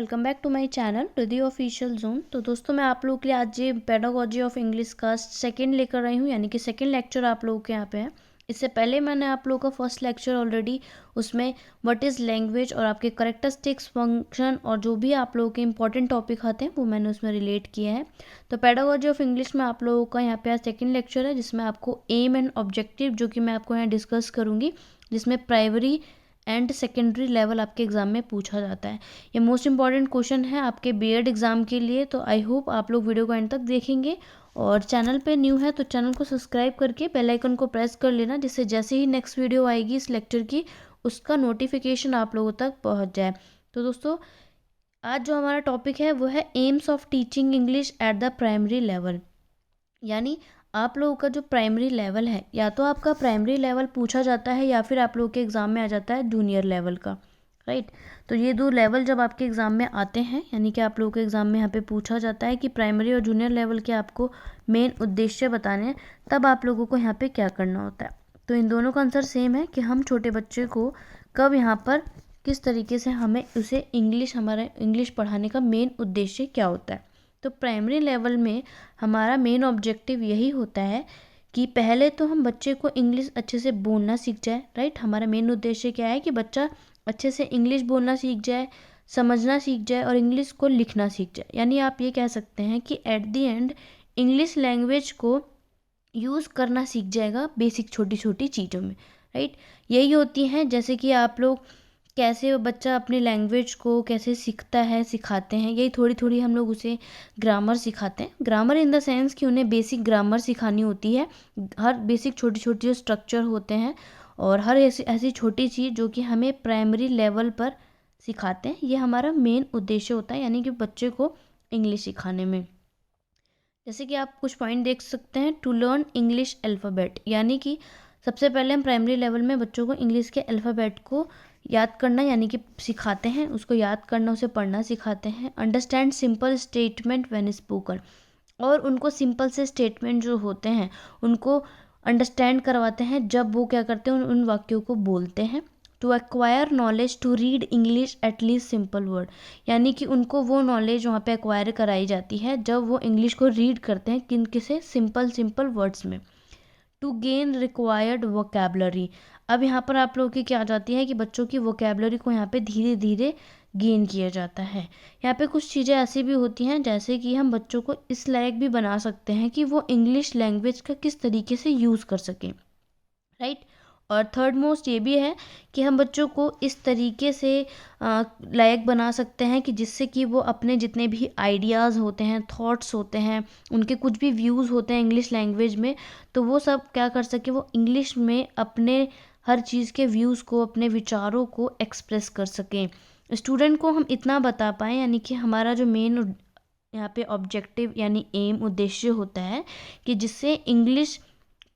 Welcome back to my channel Riddhi official zone. तो दोस्तों मैं आप लोगों के लिए आज ये पेडागोजी ऑफ इंग्लिश का सेकंड लेकर आई हूँ, यानी कि सेकंड लेक्चर आप लोगों के यहाँ पे है। इससे पहले मैंने आप लोगों का फर्स्ट लेक्चर ऑलरेडी उसमें व्हाट इज़ लैंग्वेज और आपके करेक्टरिस्टिक्स फंक्शन और जो भी आप लोगों के इंपॉर्टेंट टॉपिक आते हैं वो मैंने उसमें रिलेट किया है। तो पेडागोजी ऑफ इंग्लिश में आप लोगों का यहाँ पे आज सेकेंड लेक्चर है, जिसमें आपको एम एंड ऑब्जेक्टिव जो कि मैं आपको यहाँ डिस्कस करूँगी, जिसमें प्राइमरी एंड सेकेंडरी लेवल आपके एग्ज़ाम में पूछा जाता है। ये मोस्ट इंपॉर्टेंट क्वेश्चन है आपके बीएड एग्ज़ाम के लिए। तो आई होप आप लोग वीडियो को एंड तक देखेंगे और चैनल पे न्यू है तो चैनल को सब्सक्राइब करके बेल आइकन को प्रेस कर लेना, जिससे जैसे ही नेक्स्ट वीडियो आएगी इस लेक्चर की उसका नोटिफिकेशन आप लोगों तक पहुंच जाए। तो दोस्तों आज जो हमारा टॉपिक है वो है AIIMS of teaching English at the primary level, यानी आप लोगों का जो प्राइमरी लेवल है, या तो आपका प्राइमरी लेवल पूछा जाता है या फिर आप लोगों के एग्ज़ाम में आ जाता है जूनियर लेवल का, राइट। तो ये दो लेवल जब आपके एग्ज़ाम में आते हैं, यानी कि आप लोगों के एग्ज़ाम में यहाँ पे पूछा जाता है कि प्राइमरी और जूनियर लेवल के आपको मेन उद्देश्य बताने हैं, तब आप लोगों को यहाँ पे क्या करना होता है। तो इन दोनों का आंसर सेम है कि हम छोटे बच्चे को कब यहाँ पर किस तरीके से हमें उसे हमारा इंग्लिश पढ़ाने का मेन उद्देश्य क्या होता है। तो प्राइमरी लेवल में हमारा मेन ऑब्जेक्टिव यही होता है कि पहले तो हम बच्चे को इंग्लिश अच्छे से बोलना सीख जाए, राइट। हमारा मेन उद्देश्य क्या है कि बच्चा अच्छे से इंग्लिश बोलना सीख जाए, समझना सीख जाए और इंग्लिश को लिखना सीख जाए। यानी आप ये कह सकते हैं कि at the end English language को यूज़ करना सीख जाएगा बेसिक छोटी छोटी चीज़ों में, राइट। यही होती हैं जैसे कि आप लोग कैसे बच्चा अपनी लैंग्वेज को कैसे सीखता है सिखाते हैं, यही थोड़ी थोड़ी हम लोग उसे ग्रामर सिखाते हैं। ग्रामर इन द सेंस कि उन्हें बेसिक ग्रामर सिखानी होती है, हर बेसिक छोटी छोटी जो स्ट्रक्चर होते हैं और हर ऐसी छोटी चीज़ जो कि हमें प्राइमरी लेवल पर सिखाते हैं, ये हमारा मेन उद्देश्य होता है, यानी कि बच्चे को इंग्लिश सिखाने में। जैसे कि आप कुछ पॉइंट देख सकते हैं, टू लर्न इंग्लिश अल्फ़ाबेट, यानी कि सबसे पहले हम प्राइमरी लेवल में बच्चों को इंग्लिश के अल्फ़ाबेट को याद करना यानी कि सिखाते हैं, उसको याद करना, उसे पढ़ना सिखाते हैं। Understand simple statement when spoken, और उनको सिंपल से स्टेटमेंट जो होते हैं उनको अंडरस्टैंड करवाते हैं जब वो क्या करते हैं उन वाक्यों को बोलते हैं। To acquire knowledge to read English at least simple word, यानी कि उनको वो नॉलेज वहाँ पे एक्वायर कराई जाती है जब वो इंग्लिश को रीड करते हैं किन किसे सिंपल वर्ड्स में। टू गेन रिक्वायर्ड वोकेबलरी, अब यहाँ पर आप लोगों की क्या आ जाती है कि बच्चों की वोकेबलरी को यहाँ पे धीरे धीरे गेन किया जाता है। यहाँ पे कुछ चीज़ें ऐसी भी होती हैं जैसे कि हम बच्चों को इस लायक भी बना सकते हैं कि वो इंग्लिश लैंग्वेज का किस तरीके से यूज़ कर सकें, राइट। और थर्ड मोस्ट ये भी है कि हम बच्चों को इस तरीके से लायक बना सकते हैं कि जिससे कि वो अपने जितने भी आइडियाज़ होते हैं, थॉट्स होते हैं, उनके कुछ भी व्यूज़ होते हैं इंग्लिश लैंग्वेज में, तो वो सब क्या कर सके, वो इंग्लिश में अपने हर चीज़ के व्यूज़ को, अपने विचारों को एक्सप्रेस कर सकें। स्टूडेंट को हम इतना बता पाएँ, यानी कि हमारा जो मेन यहाँ पे ऑब्जेक्टिव यानी एम उद्देश्य होता है कि जिससे इंग्लिश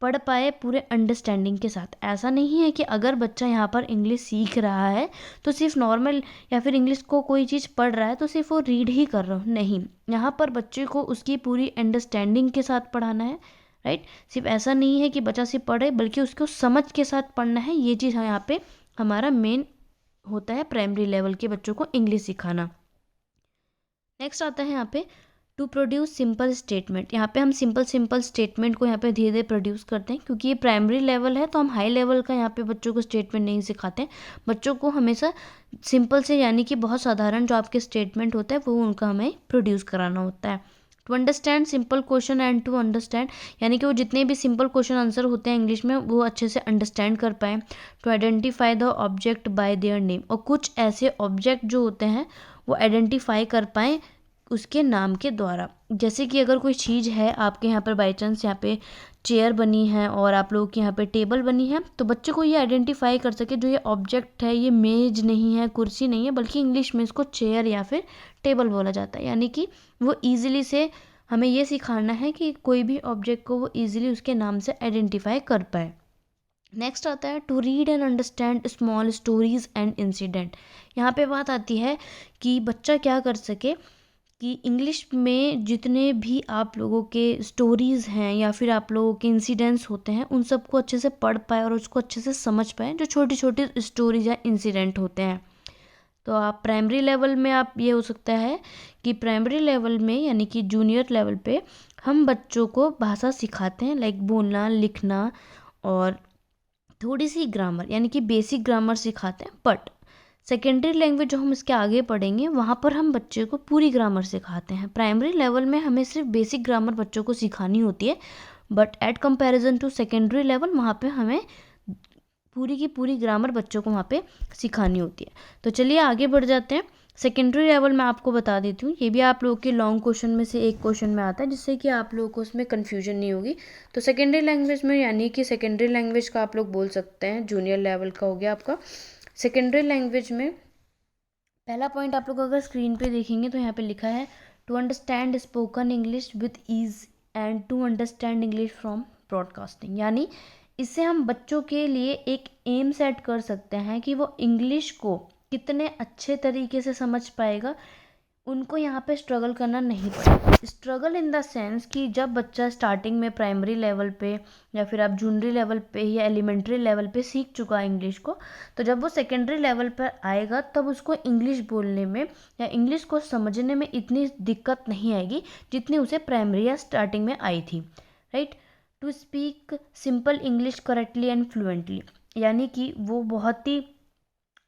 पढ़ पाए पूरे अंडरस्टैंडिंग के साथ। ऐसा नहीं है कि अगर बच्चा यहाँ पर इंग्लिश सीख रहा है तो सिर्फ नॉर्मल या फिर इंग्लिश को कोई चीज़ पढ़ रहा है तो सिर्फ वो रीड ही कर रहा हो, नहीं। यहाँ पर बच्चे को उसकी पूरी अंडरस्टैंडिंग के साथ पढ़ाना है, राइट। सिर्फ ऐसा नहीं है कि बच्चा सिर्फ पढ़े, बल्कि उसको समझ के साथ पढ़ना है। ये चीज़ यहाँ पे हमारा मेन होता है प्राइमरी लेवल के बच्चों को इंग्लिश सिखाना। नेक्स्ट आता है यहाँ पे टू प्रोड्यूस सिंपल स्टेटमेंट। यहाँ पे हम सिंपल स्टेटमेंट को यहाँ पे धीरे धीरे प्रोड्यूस करते हैं, क्योंकि ये प्राइमरी लेवल है तो हम हाई लेवल का यहाँ पे बच्चों को स्टेटमेंट नहीं सिखाते हैं। बच्चों को हमेशा सिंपल से यानी कि बहुत साधारण जो आपके स्टेटमेंट होता है वो उनका हमें प्रोड्यूस कराना होता है। To understand simple question and to understand, यानी कि वो जितने भी सिंपल क्वेश्चन आंसर होते हैं इंग्लिश में वो अच्छे से अंडरस्टैंड कर पाएँ। To identify the object by their name, और कुछ ऐसे ऑब्जेक्ट जो होते हैं वो आइडेंटिफाई कर पाएँ उसके नाम के द्वारा। जैसे कि अगर कोई चीज़ है आपके यहाँ पर बाई चांस यहाँ पे चेयर बनी है और आप लोगों के यहाँ पे टेबल बनी है, तो बच्चे को ये आइडेंटिफाई कर सके जो ये ऑब्जेक्ट है ये मेज नहीं है, कुर्सी नहीं है, बल्कि इंग्लिश में इसको चेयर या फिर टेबल बोला जाता है। यानी कि वो ईजिली से हमें ये सिखाना है कि कोई भी ऑब्जेक्ट को वो ईजिली उसके नाम से आइडेंटिफाई कर पाए। नेक्स्ट आता है to read and understand small stories and incident. यहाँ पे बात आती है कि बच्चा क्या कर सके कि इंग्लिश में जितने भी आप लोगों के स्टोरीज़ हैं या फिर आप लोगों के इंसिडेंट्स होते हैं उन सबको अच्छे से पढ़ पाए और उसको अच्छे से समझ पाए, जो छोटी छोटी स्टोरीज या इंसिडेंट होते हैं। तो आप प्राइमरी लेवल में आप ये हो सकता है कि प्राइमरी लेवल में यानी कि जूनियर लेवल पे हम बच्चों को भाषा सिखाते हैं, लाइक बोलना, लिखना और थोड़ी सी ग्रामर यानी कि बेसिक ग्रामर सिखाते हैं। बट सेकेंडरी लैंग्वेज जो हम इसके आगे पढ़ेंगे वहाँ पर हम बच्चे को पूरी ग्रामर सिखाते हैं। प्राइमरी लेवल में हमें सिर्फ बेसिक ग्रामर बच्चों को सिखानी होती है, but at comparison to secondary level वहाँ पे हमें पूरी की पूरी ग्रामर बच्चों को वहाँ पे सिखानी होती है। तो चलिए आगे बढ़ जाते हैं। सेकेंडरी लेवल मैं आपको बता देती हूँ, ये भी आप लोगों के लॉन्ग क्वेश्चन में से एक क्वेश्चन में आता है, जिससे कि आप लोगों को उसमें कन्फ्यूजन नहीं होगी। तो सेकेंडरी लैंग्वेज में यानी कि सेकेंडरी लैंग्वेज का आप लोग बोल सकते हैं जूनियर लेवल का हो गया आपका। सेकेंडरी लैंग्वेज में पहला पॉइंट आप लोग अगर स्क्रीन पे देखेंगे तो यहाँ पे लिखा है to understand spoken English with ease and to understand English from broadcasting. यानी इससे हम बच्चों के लिए एक एम सेट कर सकते हैं कि वो इंग्लिश को कितने अच्छे तरीके से समझ पाएगा। उनको यहाँ पे स्ट्रगल करना नहीं पड़ेगा। स्ट्रगल इन द सेंस कि जब बच्चा स्टार्टिंग में प्राइमरी लेवल पे या फिर आप जूनियरी लेवल पे या एलिमेंट्री लेवल पे सीख चुका है इंग्लिश को, तो जब वो सेकेंडरी लेवल पर आएगा तब उसको इंग्लिश बोलने में या इंग्लिश को समझने में इतनी दिक्कत नहीं आएगी जितनी उसे प्राइमरी या स्टार्टिंग में आई थी। Right, to speak simple English correctly and fluently, यानी कि वो बहुत ही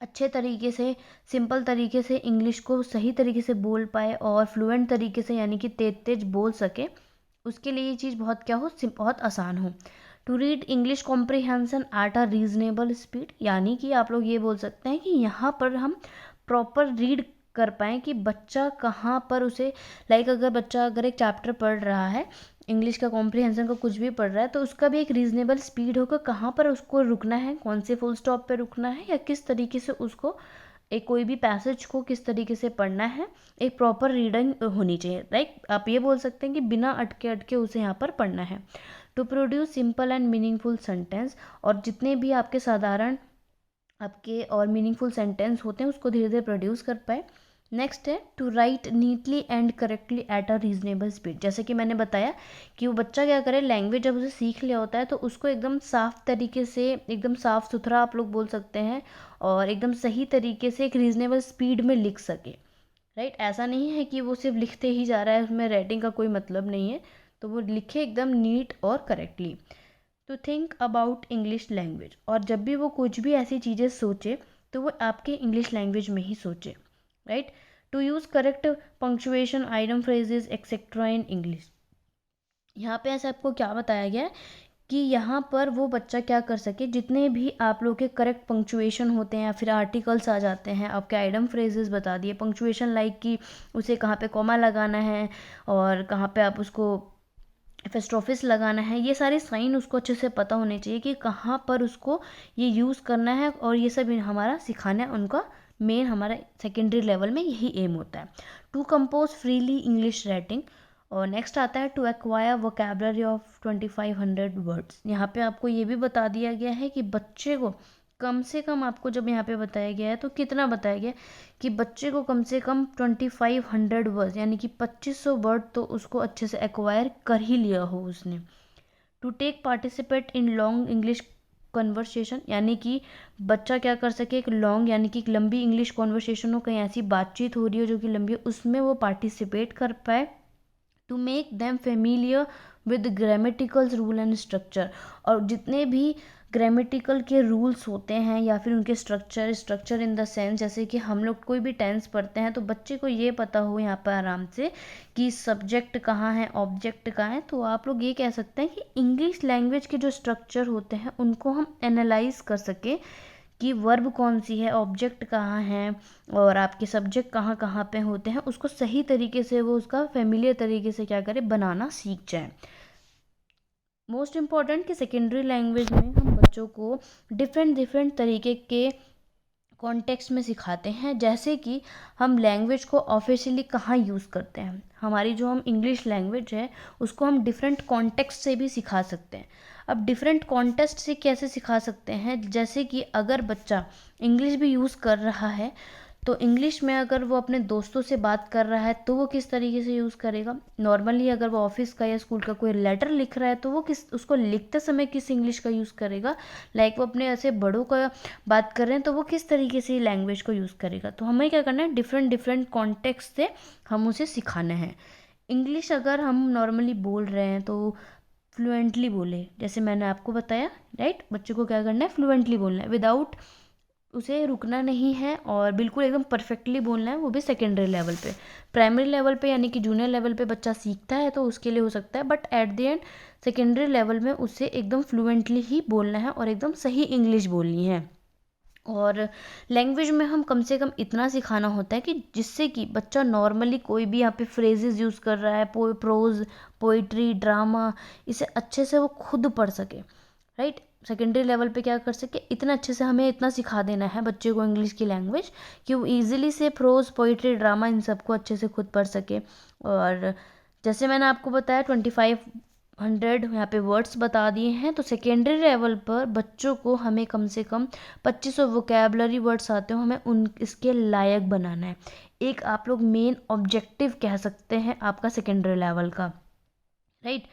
अच्छे तरीके से, सिंपल तरीके से इंग्लिश को सही तरीके से बोल पाए और फ्लुएंट तरीके से यानी कि तेज तेज बोल सके। उसके लिए ये चीज़ बहुत क्या हो, बहुत आसान हो। To read English comprehension at a reasonable speed, यानी कि आप लोग ये बोल सकते हैं कि यहाँ पर हम प्रॉपर रीड कर पाएँ कि बच्चा कहाँ पर उसे, लाइक अगर बच्चा अगर एक चैप्टर पढ़ रहा है इंग्लिश का, कॉम्प्रिहेंशन का कुछ भी पढ़ रहा है, तो उसका भी एक रीजनेबल स्पीड होगा, कहाँ पर उसको रुकना है, कौन से फुल स्टॉप पे रुकना है, या किस तरीके से उसको एक कोई भी पैसेज को किस तरीके से पढ़ना है। एक प्रॉपर रीडिंग होनी चाहिए। राइट, आप ये बोल सकते हैं कि बिना अटके अटके उसे यहाँ पर पढ़ना है। To produce simple and meaningful sentence, और जितने भी आपके साधारण आपके और मीनिंगफुल सेंटेंस होते हैं उसको धीरे धीरे प्रोड्यूस कर पाए। नेक्स्ट है to write neatly and correctly at a reasonable speed. जैसे कि मैंने बताया कि वो बच्चा क्या करे, लैंग्वेज जब उसे सीख लिया होता है तो उसको एकदम साफ तरीके से, एकदम साफ सुथरा आप लोग बोल सकते हैं, और एकदम सही तरीके से एक रीजनेबल स्पीड में लिख सके। राइट, ऐसा नहीं है कि वो सिर्फ लिखते ही जा रहा है, उसमें राइटिंग का कोई मतलब नहीं है, तो वो लिखे एकदम नीट और correctly. To think about English language, और जब भी वो कुछ भी ऐसी चीज़ें सोचे तो वो आपके इंग्लिश लैंग्वेज में ही सोचे। Right, to use correct punctuation, idiom phrases etcetera in English. यहाँ पे ऐसे आपको क्या बताया गया है कि यहाँ पर वो बच्चा क्या कर सके, जितने भी आप लोग के करेक्ट पंक्चुएशन होते हैं या फिर आर्टिकल्स आ जाते हैं, आपके आइडम फ्रेजेस बता दिए, पंक्चुएशन लाइक कि उसे कहाँ पे कॉमा लगाना है और कहाँ पे आप उसको एपिस्ट्रोफिस लगाना है, ये सारे साइन उसको अच्छे से पता होने चाहिए कि कहाँ पर उसको ये यूज़ करना है, और ये सब हमारा सिखाना है उनका मेन, हमारा सेकेंडरी लेवल में यही एम होता है। To compose freely English writing, और नेक्स्ट आता है to acquire vocabulary of 2500 words. यहाँ पे आपको ये भी बता दिया गया है कि बच्चे को कम से कम, आपको जब यहाँ पे बताया गया है तो कितना बताया गया कि बच्चे को कम से कम 2500 वर्ड यानी कि 2500 वर्ड तो उसको अच्छे से एक्वायर कर ही लिया हो उसने। To take participate in long English conversation, यानी कि बच्चा क्या कर सके, एक लॉन्ग यानी कि एक लंबी इंग्लिश कॉन्वर्सेशन हो, कहीं ऐसी बातचीत हो रही हो जो कि लंबी है, उसमें वो पार्टिसिपेट कर पाए। To make them familiar with grammaticals rule and structure, और जितने भी ग्रामेटिकल के रूल्स होते हैं या फिर उनके स्ट्रक्चर इन द सेंस, जैसे कि हम लोग कोई भी टेंस पढ़ते हैं तो बच्चे को ये पता हो यहाँ पर आराम से कि सब्जेक्ट कहाँ है, ऑब्जेक्ट कहाँ है। तो आप लोग ये कह सकते हैं कि इंग्लिश लैंग्वेज के जो स्ट्रक्चर होते हैं उनको हम एनालाइज कर सके कि वर्ब कौन सी है, ऑब्जेक्ट कहाँ है और आपके सब्जेक्ट कहाँ कहाँ पे होते हैं, उसको सही तरीके से वो उसका फेमिलियर तरीके से क्या करे, बनाना सीख जाए। मोस्ट इम्पॉर्टेंट कि सेकेंडरी लैंग्वेज में हम बच्चों को डिफरेंट तरीके के कॉन्टेक्स्ट में सिखाते हैं। जैसे कि हम लैंग्वेज को ऑफिशियली कहाँ यूज़ करते हैं, हमारी जो हम इंग्लिश लैंग्वेज है उसको हम डिफरेंट कॉन्टेक्स्ट से भी सिखा सकते हैं। अब डिफरेंट कॉन्टेक्स्ट से कैसे सिखा सकते हैं, जैसे कि अगर बच्चा इंग्लिश भी यूज़ कर रहा है तो इंग्लिश में अगर वो अपने दोस्तों से बात कर रहा है तो वो किस तरीके से यूज़ करेगा। नॉर्मली अगर वो ऑफिस का या स्कूल का कोई लेटर लिख रहा है तो वो उसको लिखते समय किस इंग्लिश का यूज़ करेगा। लाइक वो अपने ऐसे बड़ों का बात कर रहे हैं तो वो किस तरीके से लैंग्वेज को यूज़ करेगा। तो हमें क्या करना है, डिफरेंट डिफरेंट कॉन्टेक्स्ट से हम उसे सिखाना है। इंग्लिश अगर हम नॉर्मली बोल रहे हैं तो फ्लुएंटली बोले, जैसे मैंने आपको बताया, राइट। बच्चों को क्या करना है, फ्लुएंटली बोलना है, विदाउट उसे रुकना नहीं है और बिल्कुल एकदम परफेक्टली बोलना है, वो भी सेकेंडरी लेवल पे। प्राइमरी लेवल पे यानी कि जूनियर लेवल पे बच्चा सीखता है तो उसके लिए हो सकता है, but at the end secondary level में उसे एकदम फ्लुएंटली ही बोलना है और एकदम सही इंग्लिश बोलनी है। और लैंग्वेज में हम कम से कम इतना सिखाना होता है कि जिससे कि बच्चा नॉर्मली कोई भी यहाँ पे फ्रेजेस यूज़ कर रहा है, प्रोज, पोइट्री, ड्रामा, इसे अच्छे से वो खुद पढ़ सके, राइट। सेकेंडरी लेवल पे क्या कर सके, इतना अच्छे से हमें इतना सिखा देना है बच्चे को इंग्लिश की लैंग्वेज कि वो ईजिली से प्रोज, पोइट्री, ड्रामा इन सबको अच्छे से खुद पढ़ सके। और जैसे मैंने आपको बताया 2500 यहाँ पे वर्ड्स बता दिए हैं, तो सेकेंडरी लेवल पर बच्चों को हमें कम से कम 2500 वोकेबलरी वर्ड्स आते हो, हमें उन इसके लायक बनाना है। एक आप लोग मेन ऑब्जेक्टिव कह सकते हैं आपका सेकेंडरी लेवल का, राइट।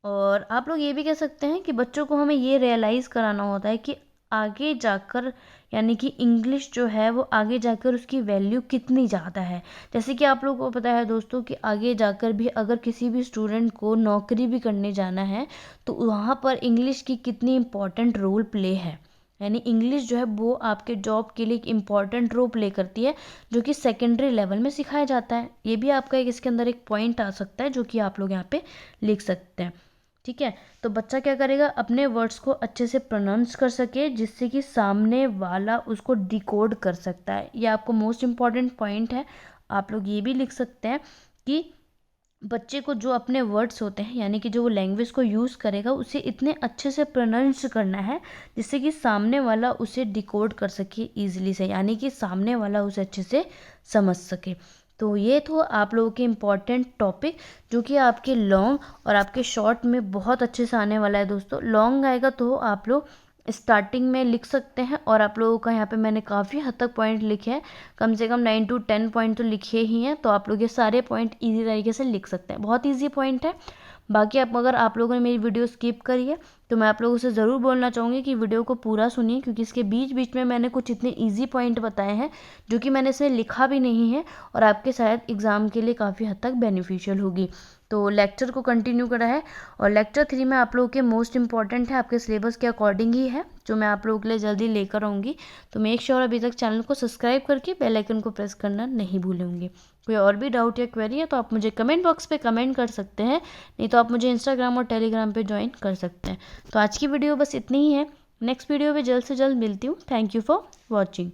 और आप लोग ये भी कह सकते हैं कि बच्चों को हमें ये रियलाइज़ कराना होता है कि आगे जाकर यानी कि इंग्लिश जो है वो आगे जाकर उसकी वैल्यू कितनी ज़्यादा है। जैसे कि आप लोगों को पता है दोस्तों कि आगे जाकर भी अगर किसी भी स्टूडेंट को नौकरी भी करने जाना है तो वहाँ पर इंग्लिश की कितनी इम्पॉर्टेंट रोल प्ले है। यानी इंग्लिश जो है वो आपके जॉब के लिए एक इम्पॉर्टेंट रोल प्ले करती है, जो कि सेकेंडरी लेवल में सिखाया जाता है। ये भी आपका एक इसके अंदर एक पॉइंट आ सकता है जो कि आप लोग यहाँ पे लिख सकते हैं, ठीक है। तो बच्चा क्या करेगा, अपने वर्ड्स को अच्छे से प्रोनाउंस कर सके जिससे कि सामने वाला उसको डिकोड कर सकता है। ये आपको मोस्ट इम्पॉर्टेंट पॉइंट है। आप लोग ये भी लिख सकते हैं कि बच्चे को जो अपने वर्ड्स होते हैं यानी कि जो वो लैंग्वेज को यूज़ करेगा उसे इतने अच्छे से प्रोनाउंस करना है जिससे कि सामने वाला उसे डिकोड कर सके ईजिली से, यानी कि सामने वाला उसे अच्छे से समझ सके। तो ये तो आप लोगों के इम्पॉर्टेंट टॉपिक जो कि आपके लॉन्ग और आपके शॉर्ट में बहुत अच्छे से आने वाला है दोस्तों। लॉन्ग आएगा तो आप लोग स्टार्टिंग में लिख सकते हैं और आप लोगों का यहाँ पे मैंने काफ़ी हद तक पॉइंट लिखे हैं, कम से कम 9 to 10 पॉइंट तो लिखे ही हैं। तो आप लोग ये सारे पॉइंट इजी तरीके से लिख सकते हैं, बहुत इजी पॉइंट है। बाकी अगर आप लोगों ने मेरी वीडियो स्किप करी है तो मैं आप लोगों से ज़रूर बोलना चाहूँगी कि वीडियो को पूरा सुनिए, क्योंकि इसके बीच बीच में मैंने कुछ इतने ईजी पॉइंट बताए हैं जो कि मैंने इसमें लिखा भी नहीं है और आपके शायद एग्ज़ाम के लिए काफ़ी हद तक बेनिफिशियल होगी। तो लेक्चर को कंटिन्यू करा है और लेक्चर 3 में आप लोगों के मोस्ट इंपॉर्टेंट है, आपके सिलेबस के अकॉर्डिंग ही है, जो मैं आप लोगों के लिए जल्दी लेकर आऊँगी। तो मेक श्योर अभी तक चैनल को सब्सक्राइब करके बेल आइकन को प्रेस करना नहीं भूलेंगे। कोई और भी डाउट या क्वेरी है तो आप मुझे कमेंट बॉक्स पे कमेंट कर सकते हैं, नहीं तो आप मुझे इंस्टाग्राम और टेलीग्राम पे ज्वाइन कर सकते हैं। तो आज की वीडियो बस इतनी ही है, नेक्स्ट वीडियो में जल्द से जल्द मिलती हूँ। Thank you for watching.